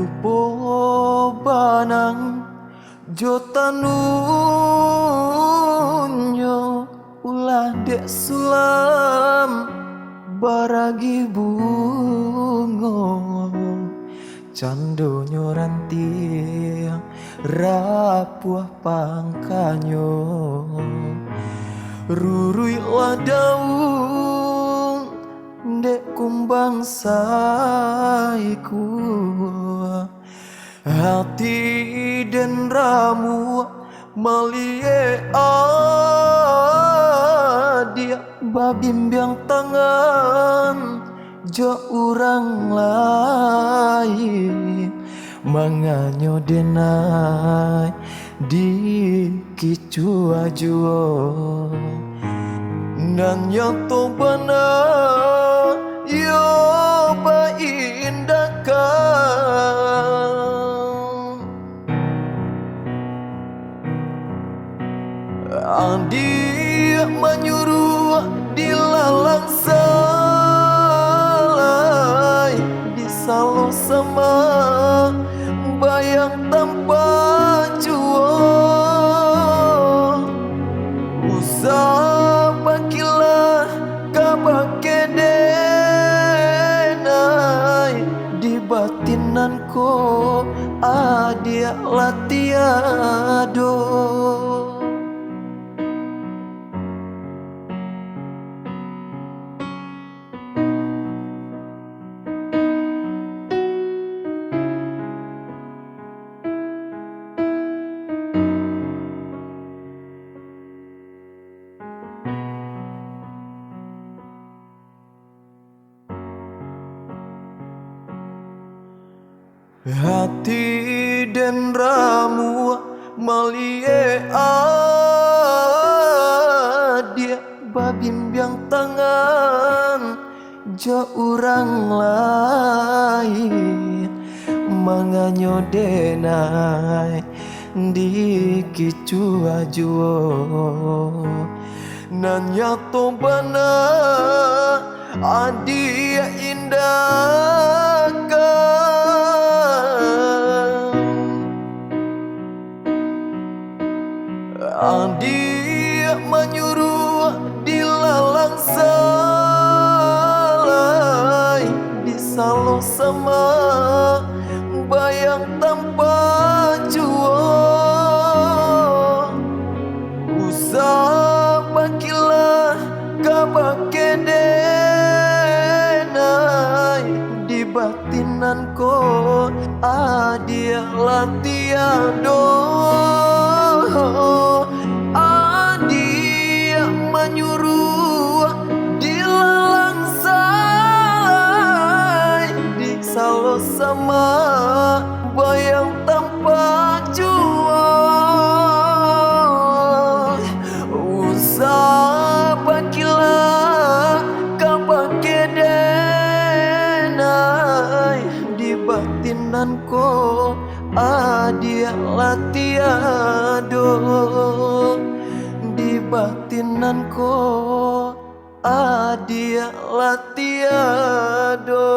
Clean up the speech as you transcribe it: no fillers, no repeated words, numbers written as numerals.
Lupo banang jotanunyo ulah dek sulam baragi bungo candonyo rantiang rapuh pangkanyo rurui daun dek kumbang saiku hati dan ramu malie dia babimbiang tangan jo orang lain manganyo denai di kicu ajuo dan nyato bana yo ba indakan dia menyuruh dilalang salai disalo sama bayang tanpa jual usah bakilah kabake denai di batinanku adia latiado. Hati dan ramu malie dia babimbiang tangan jo orang lain manganyo denai di kicu ajuo nanya to bana adia indahkan dia menyuruh dilalang salai disalo sama bayang tanpa jual usah bakilah kabake denai di batinanku adia latiado dia menyuruh dilalang salai disalo sama bayang tanpa jual usah bakilah kabake denai di batinanku adia latiado di batinanku adia latiado.